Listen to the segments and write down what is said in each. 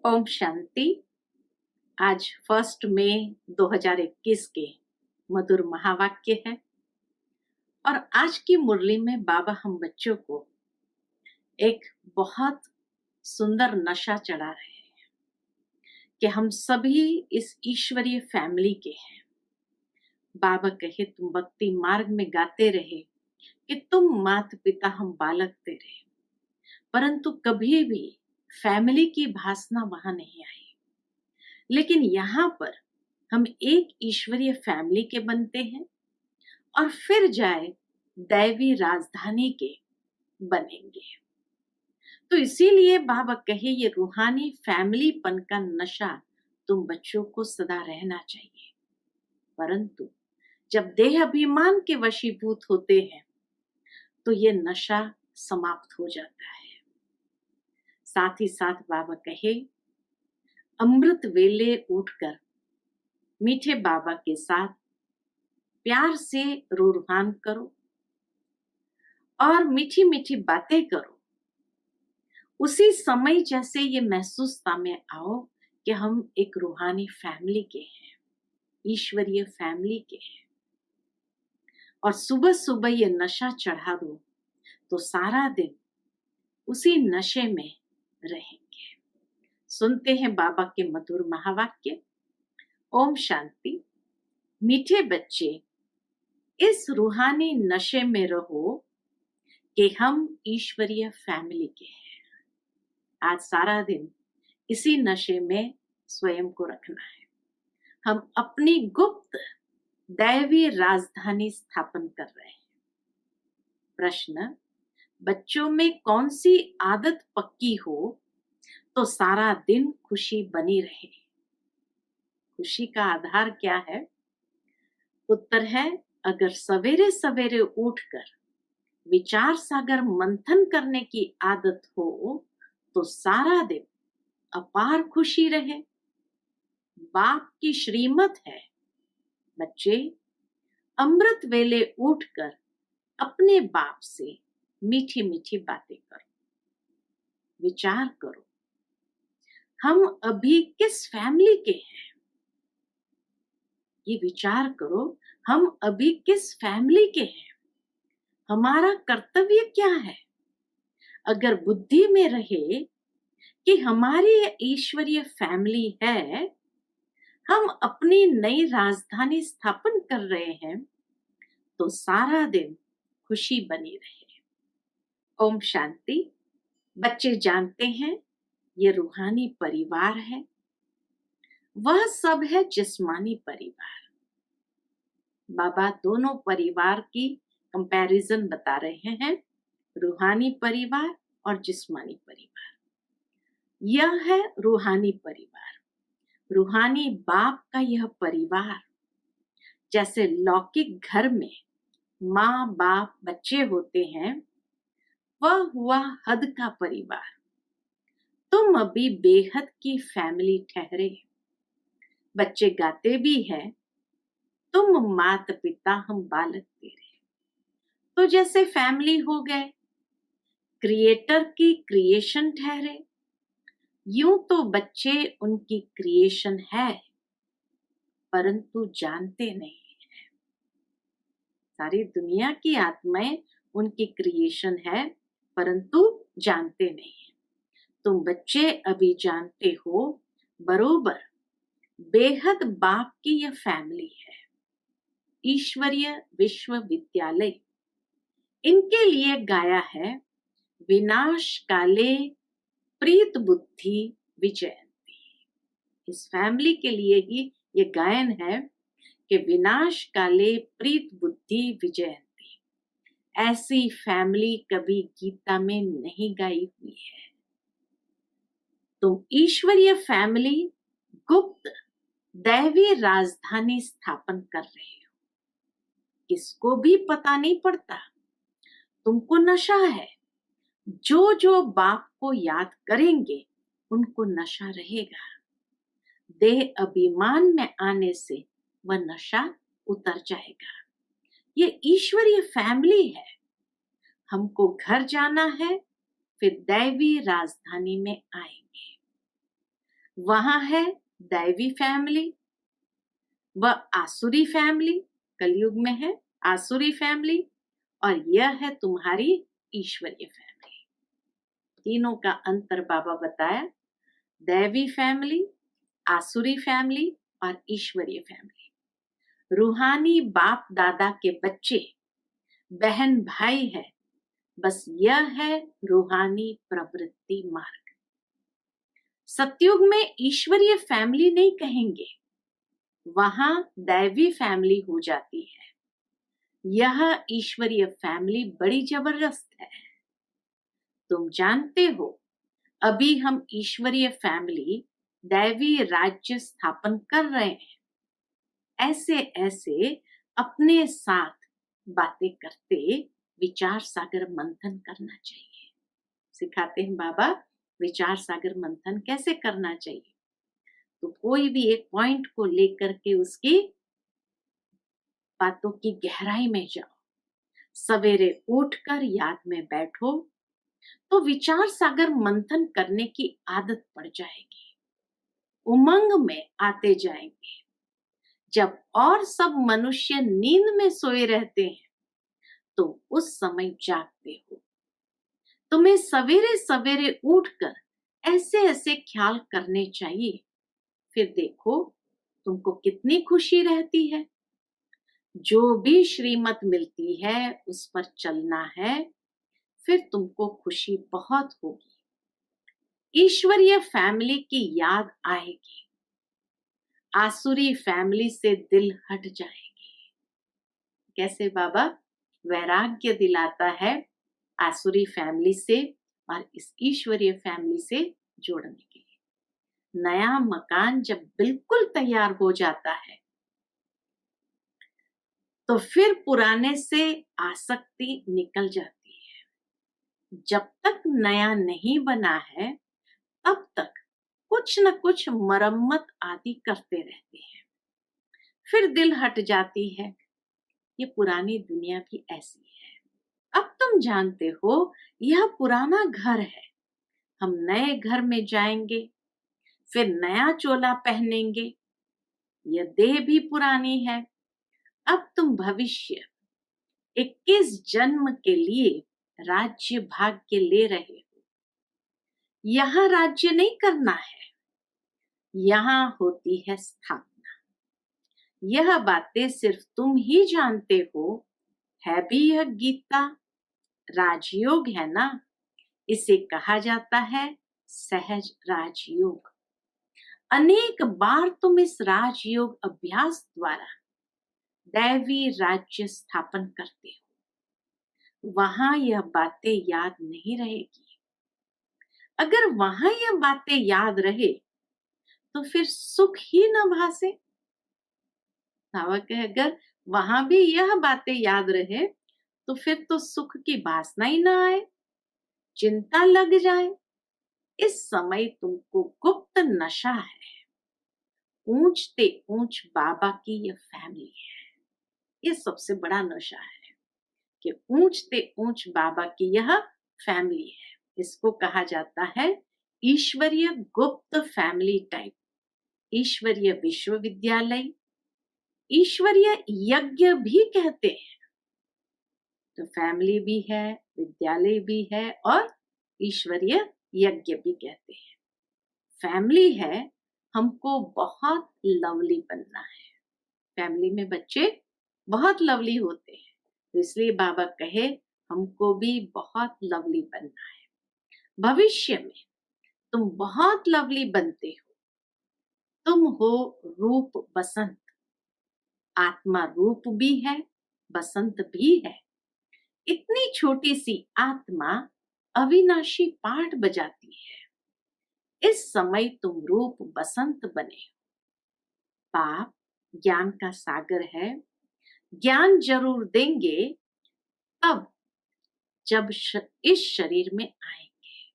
ओम शांति। आज 1 मई 2021 के मधुर महावाक्य है और आज की मुरली में बाबा हम बच्चों को एक बहुत सुंदर नशा चढ़ा रहे हैं कि हम सभी इस ईश्वरीय फैमिली के हैं। बाबा कहे तुम भक्ति मार्ग में गाते रहे कि तुम माता पिता हम बालक तेरे, परंतु कभी भी फैमिली की भासना वहां नहीं आई। लेकिन यहाँ पर हम एक ईश्वरीय फैमिली के बनते हैं और फिर जाए दैवी राजधानी के बनेंगे। तो इसीलिए बाबा कहे ये रूहानी फैमिली पन का नशा तुम बच्चों को सदा रहना चाहिए, परंतु जब देह अभिमान के वशीभूत होते हैं तो ये नशा समाप्त हो जाता है। साथ ही साथ बाबा कहे अमृत वेले उठकर मीठे बाबा के साथ प्यार से रूहान करो और मीठी मीठी बातें करो। उसी समय जैसे ये महसूसता में आओ कि हम एक रूहानी फैमिली के हैं, ईश्वरीय फैमिली के हैं, और सुबह सुबह ये नशा चढ़ा दो तो सारा दिन उसी नशे में रहेंगे। सुनते हैं बाबा के मधुर महावाक्य। ओम शांति। मीठे बच्चे, इस रूहानी नशे में रहो कि हम ईश्वरीय फैमिली के हैं। आज सारा दिन इसी नशे में स्वयं को रखना है। हम अपनी गुप्त दैवी राजधानी स्थापन कर रहे हैं। प्रश्न, बच्चों में कौन सी आदत पक्की हो तो सारा दिन खुशी बनी रहे? खुशी का आधार क्या है? उत्तर है, अगर सवेरे सवेरे उठकर विचार सागर मंथन करने की आदत हो तो सारा दिन अपार खुशी रहे। बाप की श्रीमत है, बच्चे अमृत वेले उठकर अपने बाप से मीठी मीठी बातें करो, विचार करो हम अभी किस फैमिली के हैं। ये विचार करो हम अभी किस फैमिली के हैं, हमारा कर्तव्य क्या है। अगर बुद्धि में रहे कि हमारी ईश्वरीय फैमिली है, हम अपनी नई राजधानी स्थापन कर रहे हैं, तो सारा दिन खुशी बनी रहे। ओम शांति। बच्चे जानते हैं ये रूहानी परिवार है, वह सब है जिस्मानी परिवार। बाबा दोनों परिवार की कंपैरिजन बता रहे हैं, रूहानी परिवार और जिस्मानी परिवार। यह है रूहानी परिवार, रूहानी बाप का यह परिवार। जैसे लौकिक घर में माँ बाप बच्चे होते हैं, वह हुआ हद का परिवार। तुम अभी बेहद की फैमिली ठहरे। बच्चे गाते भी हैं, तुम माता पिता हम बालक तेरे। तो जैसे फैमिली हो गए, क्रिएटर की क्रिएशन ठहरे, यूं तो बच्चे उनकी क्रिएशन है परंतु जानते नहीं है। सारी दुनिया की आत्माएं उनकी क्रिएशन है परंतु जानते नहीं है। तुम बच्चे अभी जानते हो बरोबर बेहद बाप की यह फैमिली है, ईश्वरीय विश्वविद्यालय। इनके लिए गाया है, विनाश काले प्रीत बुद्धि विजयंती। इस फैमिली के लिए ही ये गायन है कि विनाश काले प्रीत बुद्धि विजयंती। ऐसी फैमिली कभी गीता में नहीं गाई हुई है। तुम ईश्वरीय फैमिली गुप्त दैवी राजधानी स्थापन कर रहे हो, किसको भी पता नहीं पड़ता। तुमको नशा है, जो जो बाप को याद करेंगे उनको नशा रहेगा। देह अभिमान में आने से वह नशा उतर जाएगा। ये ईश्वरीय फैमिली है। हमको घर जाना है, फिर दैवी राजधानी में आएंगे। वहां है दैवी फैमिली व आसुरी फैमिली, कलयुग में है आसुरी फैमिली, और यह है तुम्हारी ईश्वरीय फैमिली। तीनों का अंतर बाबा बताया, दैवी फैमिली, आसुरी फैमिली और ईश्वरीय फैमिली। रूहानी बाप दादा के बच्चे बहन भाई है, बस यह है रूहानी प्रवृत्ति मार्ग। सतयुग में ईश्वरीय फैमिली नहीं कहेंगे, वहां दैवी फैमिली हो जाती है। यह ईश्वरीय फैमिली बड़ी जबरदस्त है। तुम जानते हो, अभी हम ईश्वरीय फैमिली दैवी राज्य स्थापन कर रहे हैं। ऐसे ऐसे अपने साथ बातें करते विचार सागर मंथन करना चाहिए। सिखाते हैं बाबा विचार सागर मंथन कैसे करना चाहिए। तो कोई भी एक पॉइंट को लेकर के उसकी बातों की गहराई में जाओ। सवेरे उठकर याद में बैठो तो विचार सागर मंथन करने की आदत पड़ जाएगी। उमंग में आते जाएंगे। जब और सब मनुष्य नींद में सोए रहते हैं, तो उस समय जागते हो। तुम्हें सवेरे सवेरे उठकर ऐसे ऐसे ख्याल करने चाहिए। फिर देखो तुमको कितनी खुशी रहती है। जो भी श्रीमत मिलती है उस पर चलना है, फिर तुमको खुशी बहुत होगी। ईश्वरीय फैमिली की याद आएगी। आसुरी फैमिली से दिल हट जाएगी। कैसे बाबा? वैराग्य दिलाता है आसुरी फैमिली से और इस ईश्वरीय फैमिली से जोड़ने के लिए। नया मकान जब बिल्कुल तैयार हो जाता है, तो फिर पुराने से आसक्ति निकल जाती है। जब तक नया नहीं बना है, तब तक कुछ न कुछ मरम्मत आदि करते रहते हैं। फिर दिल हट जाती है। ये पुरानी दुनिया भी ऐसी है। अब तुम जानते हो, यह पुराना घर है। हम नए घर में जाएंगे, फिर नया चोला पहनेंगे। यह देह भी पुरानी है। अब तुम भविष्य 21 जन्म के लिए राज्य भाग्य ले रहे हो। यहाँ राज्य नहीं करना है, यहाँ होती है स्थापना। यह बातें सिर्फ तुम ही जानते हो। है भी यह गीता राजयोग है ना। इसे कहा जाता है सहज राजयोग। अनेक बार तुम इस राजयोग अभ्यास द्वारा दैवी राज्य स्थापन करते हो। वहां यह बातें याद नहीं रहेगी। अगर वहां यह बातें याद रहे, तो फिर सुख ही न भासे। बाबा कहे, अगर वहां भी यह बातें याद रहे, तो फिर तो सुख की वासना ही ना आए, चिंता लग जाए। इस समय तुमको गुप्त नशा है। ऊंचते ऊंच बाबा की यह फैमिली है। ये सबसे बड़ा नशा है कि ऊंचते ऊंच बाबा की यह फैमिली है। इसको कहा जाता है ईश्वरीय गुप्त फैमिली टाइप, ईश्वरीय विश्वविद्यालय, ईश्वरीय यज्ञ भी कहते हैं। तो फैमिली भी है, विद्यालय भी है और ईश्वरीय यज्ञ भी कहते हैं। फैमिली है, हमको बहुत लवली बनना है। फैमिली में बच्चे बहुत लवली होते हैं, तो इसलिए बाबा कहे हमको भी बहुत लवली बनना है। भविष्य में तुम बहुत लवली बनते हो। तुम हो रूप बसंत। आत्मा रूप भी है, बसंत भी है। इतनी छोटी सी आत्मा अविनाशी पाठ बजाती है। इस समय तुम रूप बसंत बने हो। बाप ज्ञान का सागर है। ज्ञान जरूर देंगे, तब जब इस शरीर में आएंगे।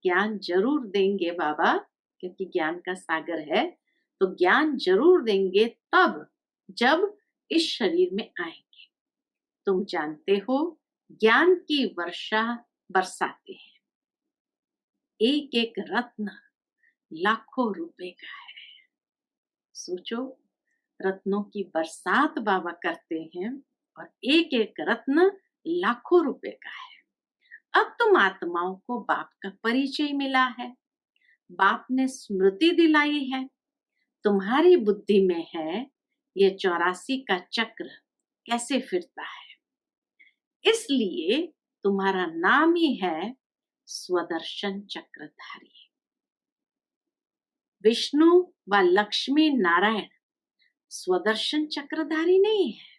ज्ञान जरूर देंगे बाबा, क्योंकि ज्ञान का सागर है। तो ज्ञान जरूर देंगे तब जब इस शरीर में आएंगे। तुम जानते हो, ज्ञान की वर्षा बरसाते हैं। एक एक रत्न लाखों रुपए का है। सोचो, रत्नों की बरसात बाबा करते हैं और एक एक रत्न लाखों रुपए का है। अब तुम आत्माओं को बाप का परिचय मिला है, बाप ने स्मृति दिलाई है, तुम्हारी बुद्धि में है ये 84 का चक्र कैसे फिरता है। इसलिए तुम्हारा नाम ही है स्वदर्शन चक्रधारी। विष्णु व लक्ष्मी नारायण स्वदर्शन चक्रधारी नहीं है,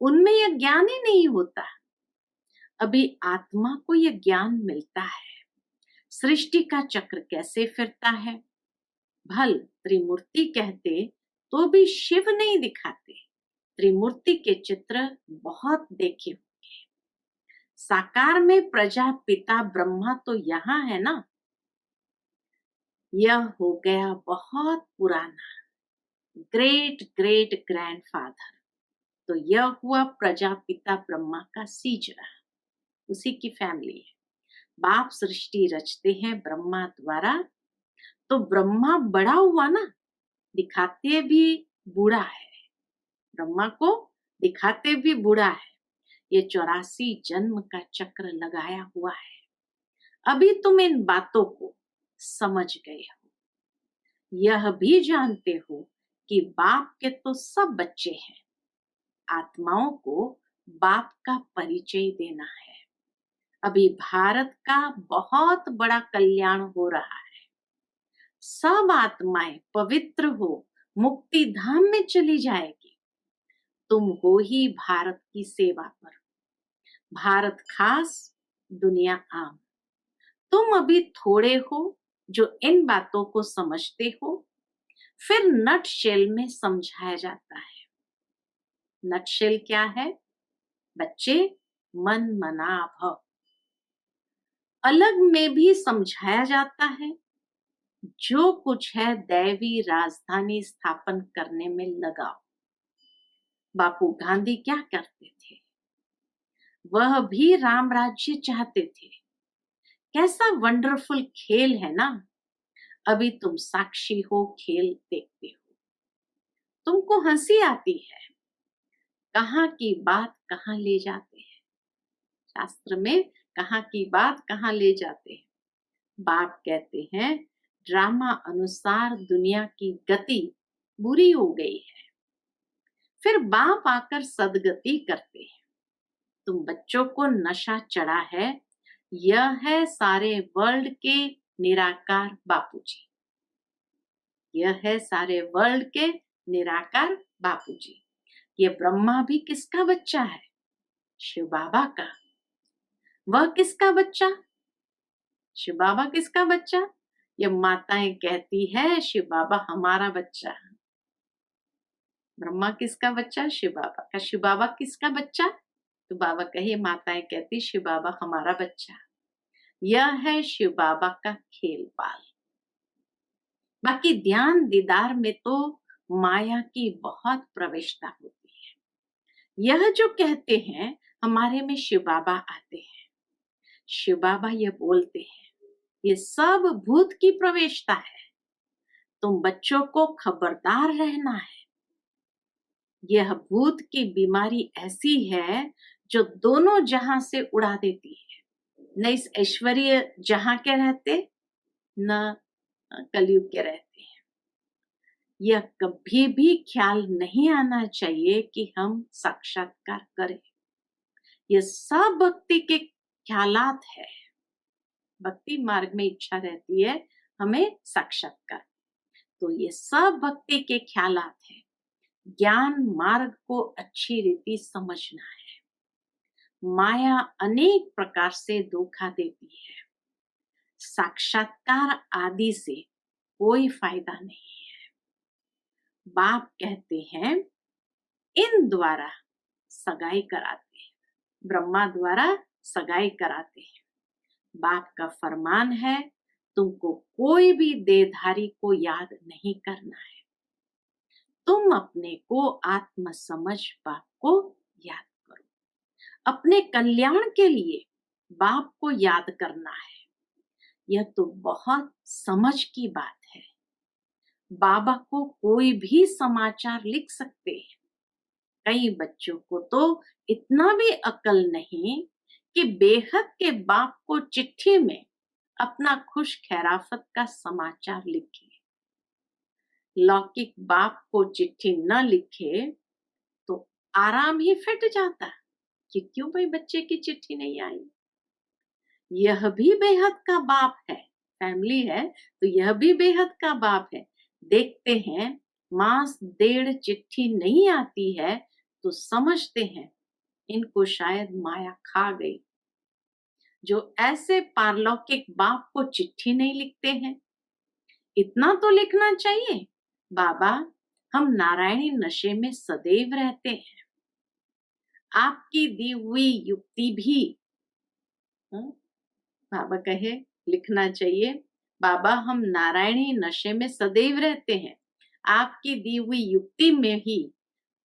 उनमें यह ज्ञान ही नहीं होता। अभी आत्मा को यह ज्ञान मिलता है सृष्टि का चक्र कैसे फिरता है। भल त्रिमूर्ति कहते तो भी शिव नहीं दिखाते। त्रिमूर्ति के चित्र बहुत देखे होंगे। साकार में प्रजापिता ब्रह्मा तो यहाँ है ना। यह हो गया बहुत पुराना, ग्रेट ग्रेट ग्रैंडफादर। तो यह हुआ प्रजापिता ब्रह्मा का सीजरा, उसी की फैमिली है। बाप सृष्टि रचते हैं ब्रह्मा द्वारा, तो ब्रह्मा बड़ा हुआ ना, दिखाते भी बूढ़ा है। ब्रह्मा को दिखाते भी बूढ़ा है। ये 84 जन्म का चक्र लगाया हुआ है। अभी तुम इन बातों को समझ गए हो, यह भी जानते हो कि बाप के तो सब बच्चे हैं। आत्माओं को बाप का परिचय देना है। अभी भारत का बहुत बड़ा कल्याण हो रहा है। सब आत्माएं पवित्र हो मुक्ति धाम में चली जाएगी। तुम हो ही भारत की सेवा पर। भारत खास, दुनिया आम। तुम अभी थोड़े हो जो इन बातों को समझते हो। फिर नटशेल में समझाया जाता है। नटशेल क्या है? बच्चे, मन मना भव। अलग में भी समझाया जाता है। जो कुछ है दैवी राजधानी स्थापन करने में लगाओ। बापू गांधी क्या करते थे? वह भी राम राज्य चाहते थे। कैसा वंडरफुल खेल है ना। अभी तुम साक्षी हो, खेल देखते हो। तुमको हंसी आती है। कहाँ की बात कहाँ ले जाते हैं। शास्त्र में कहाँ की बात कहाँ ले जाते हैं। बाप कहते हैं ड्रामा अनुसार दुनिया की गति बुरी हो गई है। फिर बाप आकर सदगति करते हैं। तुम बच्चों को नशा चढ़ा है। यह है सारे वर्ल्ड के निराकार बापूजी। यह है सारे वर्ल्ड के निराकार बापूजी। ये ब्रह्मा भी किसका बच्चा है? शिव बाबा का। वह किसका बच्चा? शिव बाबा किसका बच्चा? ये माताएं कहती है शिव बाबा हमारा बच्चा। ब्रह्मा किसका बच्चा? शिव बाबा का। शिव बाबा किसका बच्चा? तो बाबा कहे, माताएं कहती शिव बाबा हमारा बच्चा। यह है शिव बाबा का खेल बाल। बाकी ध्यान दीदार में तो माया की बहुत प्रवेशता होती है। यह जो कहते हैं हमारे में शिव बाबा आते हैं, शिव बाबा यह बोलते हैं ये सब भूत की प्रवेशता है। तुम बच्चों को खबरदार रहना है। यह भूत की बीमारी ऐसी है जो दोनों जहां से उड़ा देती है। न इस ऐश्वर्य जहां के रहते, न कलयुग के रहते हैं। यह कभी भी ख्याल नहीं आना चाहिए कि हम साक्षात्कार करें। यह सब भक्ति के ख्यालात है। भक्ति मार्ग में इच्छा रहती है हमें साक्षात्कार, तो ये सब भक्ति के ख्यालात है। ज्ञान मार्ग को अच्छी रीति समझना है। माया अनेक प्रकार से धोखा देती है। साक्षात्कार आदि से कोई फायदा नहीं है। बाप कहते हैं इन द्वारा सगाई कराते हैं, ब्रह्मा द्वारा सगाई कराते हैं। बाप का फरमान है तुमको कोई भी देहधारी को याद नहीं करना है। तुम अपने को आत्म समझ बाप को याद करो। अपने कल्याण के लिए बाप को याद करना है। यह तो बहुत समझ की बात है। बाबा को कोई भी समाचार लिख सकते हैं। कई बच्चों को तो इतना भी अकल नहीं कि बेहद के बाप को चिट्ठी में अपना खुश खैराफत का समाचार लिखे। लौकिक बाप को चिट्ठी न लिखे तो आराम ही फिट जाता कि क्यों भाई बच्चे की चिट्ठी नहीं आई। यह भी बेहद का बाप है, फैमिली है तो यह भी बेहद का बाप है। देखते हैं मास डेढ़ चिट्ठी नहीं आती है तो समझते हैं इनको शायद माया खा गई। जो ऐसे पारलौकिक बाप को चिट्ठी नहीं लिखते हैं, इतना तो लिखना चाहिए, बाबा हम नारायणी नशे में सदैव रहते हैं। आपकी दी हुई युक्ति भी बाबा कहे लिखना चाहिए, बाबा हम नारायणी नशे में सदैव रहते हैं, आपकी दी हुई युक्ति में ही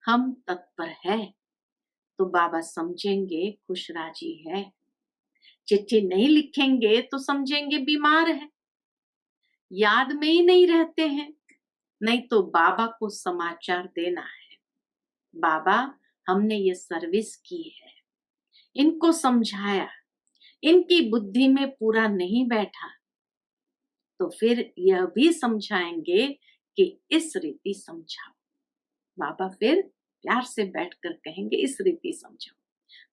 हम तत्पर है। तो बाबा समझेंगे खुश राजी है। चिट्ठी नहीं लिखेंगे तो समझेंगे बीमार है, याद में ही नहीं रहते हैं। नहीं तो बाबा को समाचार देना है, बाबा हमने ये सर्विस की है, इनको समझाया, इनकी बुद्धि में पूरा नहीं बैठा तो फिर यह भी समझाएंगे कि इस रीति समझाओ। बाबा फिर प्यार से बैठकर कहेंगे इस रीति समझाओ।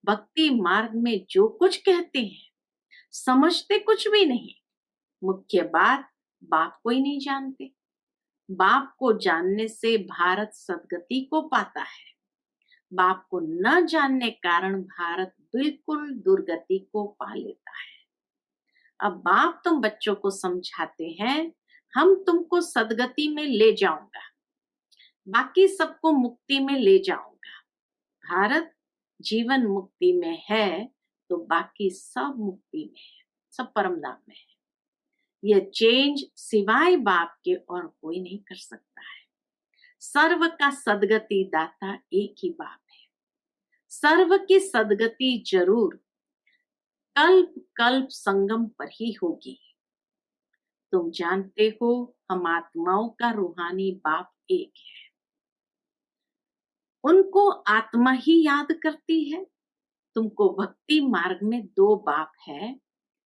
भक्ति मार्ग में जो कुछ कहते हैं समझते कुछ भी नहीं। मुख्य बात बाप को ही नहीं जानते। बाप को जानने से भारत सदगति को पाता है, बाप को न जानने कारण भारत बिल्कुल दुर्गति को पा लेता है। अब बाप तुम बच्चों को समझाते हैं, हम तुमको सदगति में ले जाऊंगा, बाकी सबको मुक्ति में ले जाऊंगा। भारत जीवन मुक्ति में है तो बाकी सब मुक्ति में है, सब परम धाम में है। यह चेंज सिवाय बाप के और कोई नहीं कर सकता है। सर्व का सदगति दाता एक ही बाप है। सर्व की सदगति जरूर कल्प कल्प संगम पर ही होगी। तुम जानते हो हम आत्माओं का रूहानी बाप एक है, उनको आत्मा ही याद करती है। तुमको भक्ति मार्ग में दो बाप है,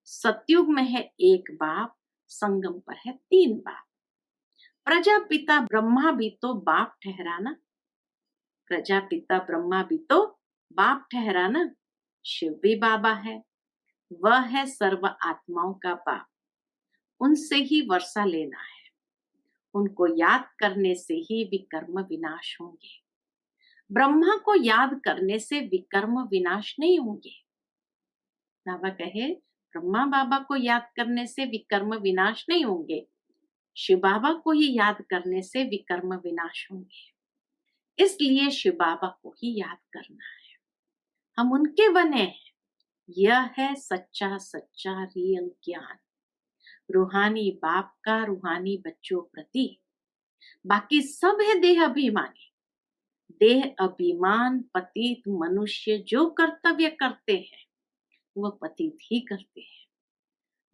सतयुग में है एक बाप, संगम पर है तीन बाप। प्रजापिता ब्रह्मा भी तो बाप ठहरा ना, प्रजापिता ब्रह्मा भी तो बाप ठहरा ना। शिव भी बाबा है, वह है सर्व आत्माओं का बाप, उनसे ही वर्षा लेना है। उनको याद करने से ही विकर्म विनाश होंगे। ब्रह्मा को याद करने से विकर्म विनाश नहीं होंगे। बाबा कहे ब्रह्मा बाबा को याद करने से विकर्म विनाश नहीं होंगे, शिव बाबा को ही याद करने से विकर्म विनाश होंगे। इसलिए शिव बाबा को ही याद करना है, हम उनके बने हैं। यह है सच्चा सच्चा रियल ज्ञान, रूहानी बाप का रूहानी बच्चों प्रति। बाकी सब है देह अभिमानी। देह अभिमान पतित मनुष्य जो कर्तव्य करते हैं वह पतित ही करते हैं।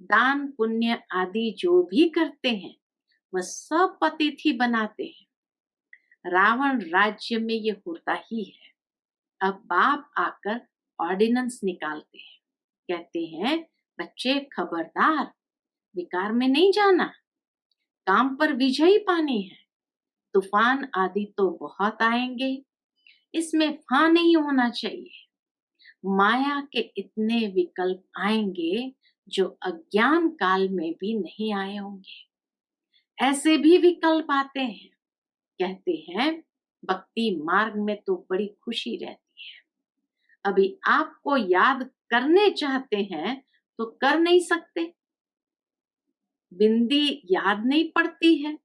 दान पुण्य आदि जो भी करते हैं वह सब पतित ही बनाते हैं। रावण राज्य में ये होता ही है। अब बाप आकर ऑर्डिनेंस निकालते हैं, कहते हैं बच्चे खबरदार, विकार में नहीं जाना, काम पर विजयी पानी है। तूफान आदि तो बहुत आएंगे, इसमें फा नहीं होना चाहिए। माया के इतने विकल्प आएंगे जो अज्ञान काल में भी नहीं आए होंगे। ऐसे भी विकल्प आते हैं, कहते हैं भक्ति मार्ग में तो बड़ी खुशी रहती है। अभी आपको याद करने चाहते हैं तो कर नहीं सकते, बिंदी याद नहीं पड़ती है,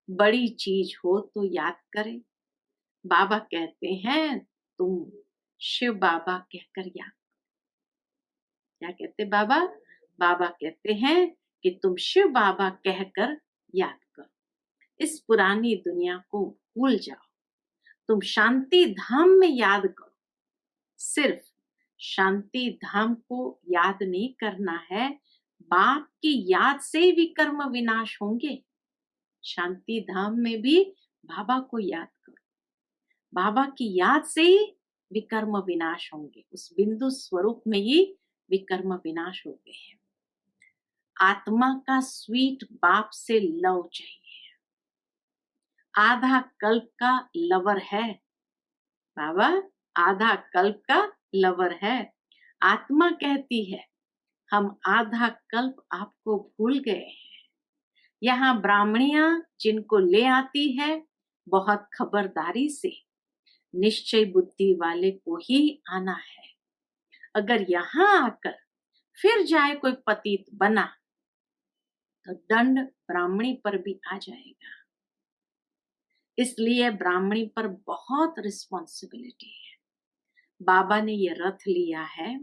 बड़ी चीज हो तो याद करें। बाबा कहते हैं तुम शिव बाबा कहकर याद। क्या कहते बाबा? बाबा कहते हैं कि तुम शिव बाबा कहकर याद करो। इस पुरानी दुनिया को भूल जाओ, तुम शांति धाम में याद करो। सिर्फ शांति धाम को याद नहीं करना है, बाप की याद से विकर्म विनाश होंगे। शांति धाम में भी बाबा को याद करो, बाबा की याद से ही विकर्म विनाश होंगे। उस बिंदु स्वरूप में ही विकर्म विनाश हो गए हैं। आत्मा का स्वीट बाप से लव चाहिए। आधा कल्प का लवर है बाबा, आधा कल्प का लवर है। आत्मा कहती है हम आधा कल्प आपको भूल गए हैं। यहाँ ब्राह्मणियां जिनको ले आती है बहुत खबरदारी से, निश्चय बुद्धि वाले को ही आना है। अगर यहाँ आकर फिर जाए कोई पतित बना तो दंड ब्राह्मणी पर भी आ जाएगा। इसलिए ब्राह्मणी पर बहुत रिस्पॉन्सिबिलिटी है। बाबा ने ये रथ लिया है,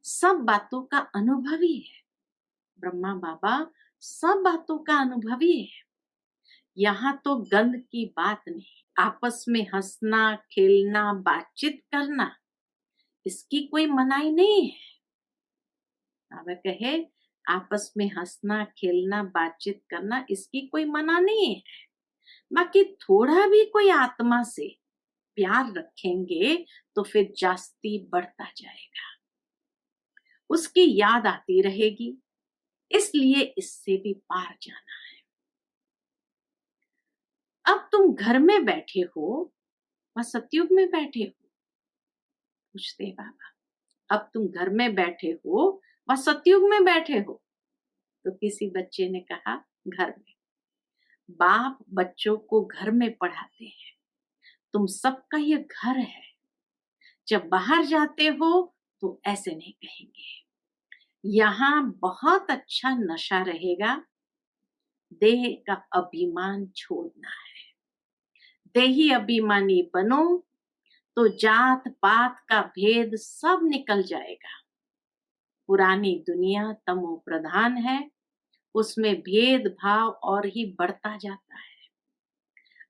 सब बातों का अनुभवी है। ब्रह्मा बाबा सब बातों का अनुभवी है। यहाँ तो गंध की बात नहीं, आपस में हंसना खेलना बातचीत करना इसकी कोई मनाही नहीं है। बाबा कहे आपस में हंसना खेलना बातचीत करना इसकी कोई मना नहीं है। बाकी थोड़ा भी कोई आत्मा से प्यार रखेंगे तो फिर जास्ती बढ़ता जाएगा, उसकी याद आती रहेगी। इसलिए इससे भी पार जाना है। अब तुम घर में बैठे हो व सतयुग में बैठे हो, पूछते बाबा। अब तुम घर में बैठे हो व सतयुग में बैठे हो, तो किसी बच्चे ने कहा घर में। बाप बच्चों को घर में पढ़ाते हैं, तुम सबका ये घर है। जब बाहर जाते हो तो ऐसे नहीं कहेंगे। यहाँ बहुत अच्छा नशा रहेगा, देह का अभिमान छोड़ना है। देही अभिमानी बनो तो जात पात का भेद सब निकल जाएगा। पुरानी दुनिया तमो प्रधान है, उसमें भेदभाव और ही बढ़ता जाता है।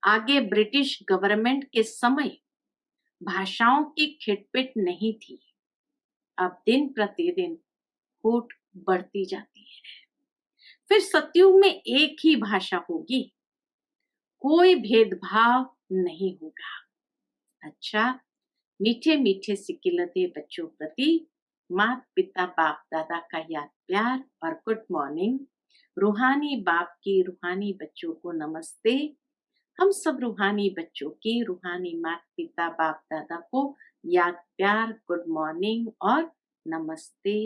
आगे ब्रिटिश गवर्नमेंट के समय भाषाओं की खिटपिट नहीं थी, अब दिन प्रतिदिन फूट बढ़ती जाती है। फिर सतयुग में एक ही भाषा होगी, कोई भेदभाव नहीं होगा। अच्छा, मीठे मीठे सिकिलते बच्चों प्रति माता पिता बाप दादा का याद प्यार और गुड मॉर्निंग। रूहानी बाप की रूहानी बच्चों को नमस्ते। हम सब रूहानी बच्चों की रूहानी माता पिता बाप दादा को याद प्यार गुड मॉर्निंग और नमस्ते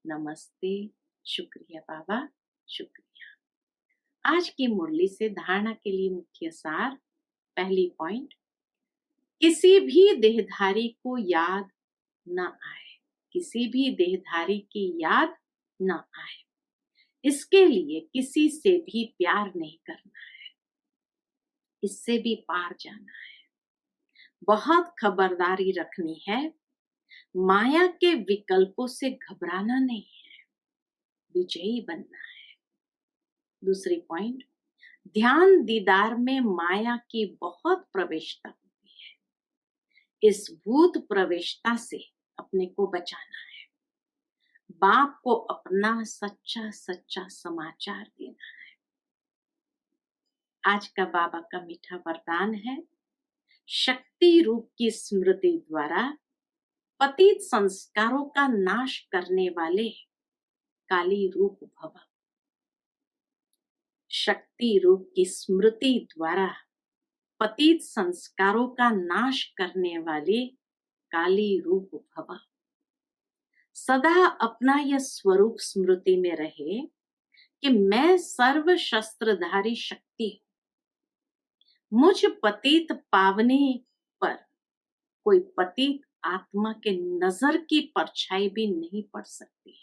नमस्ते। शुक्रिया बाबा, शुक्रिया। आज की मुरली से धारणा के लिए मुख्य सार। पहली पॉइंट, किसी भी देहधारी को याद न आए, किसी भी देहधारी की याद न आए, इसके लिए किसी से भी प्यार नहीं करना है, इससे भी पार जाना है। बहुत खबरदारी रखनी है, माया के विकल्पों से घबराना नहीं है, विजयी बनना है। दूसरी पॉइंट, ध्यान दीदार में माया की बहुत प्रवेशता होती है, इस भूत प्रवेशता से अपने को बचाना है। बाप को अपना सच्चा सच्चा समाचार देना है। आज का बाबा का मीठा वरदान है, शक्ति रूप की स्मृति द्वारा पतित संस्कारों का नाश करने वाले काली रूप भव। शक्ति रूप की स्मृति द्वारा पतित संस्कारों का नाश करने वाले काली रूप भव। सदा अपना यह स्वरूप स्मृति में रहे कि मैं सर्व शस्त्रधारी शक्ति हूं। मुझ पतित पावने पर कोई पतित आत्मा के नजर की परछाई भी नहीं पड़ सकती।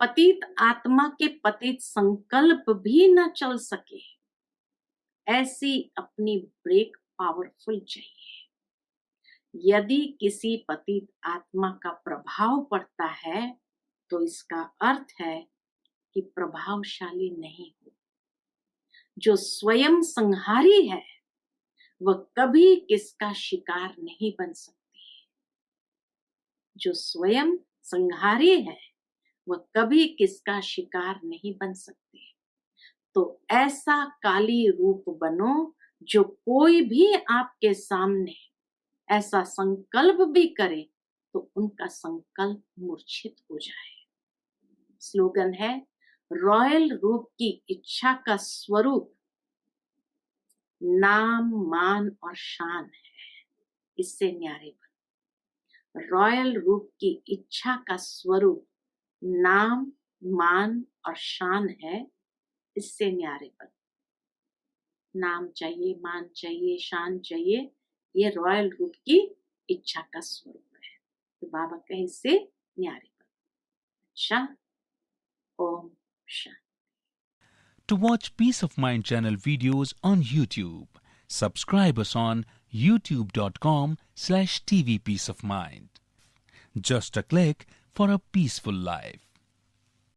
पतित आत्मा के पतित संकल्प भी न चल सके, ऐसी अपनी ब्रेक पावरफुल चाहिए। यदि किसी पतित आत्मा का प्रभाव पड़ता है तो इसका अर्थ है कि प्रभावशाली नहीं हो। जो स्वयं संहारी है वह कभी किसका शिकार नहीं बन सकती। जो स्वयं संहारी है वह कभी किसका शिकार नहीं बन सकते। तो ऐसा काली रूप बनो जो कोई भी आपके सामने ऐसा संकल्प भी करे तो उनका संकल्प मूर्छित हो जाए। स्लोगन है, रॉयल रूप की इच्छा का स्वरूप नाम, मान और शान है, इससे न्यारे बनो। रॉयल रूप की इच्छा का स्वरूप नाम, मान और शान है, इससे न्यारे बनो। नाम चाहिए, मान चाहिए, शान चाहिए, ये रॉयल रूप की इच्छा का स्वरूप है। तो बाबा कहे इससे न्यारे बनो। अच्छा, Om Shanti. To watch Peace of Mind channel videos on YouTube, subscribe us on youtube.com/tvpeaceofmind. Just a click for a peaceful life.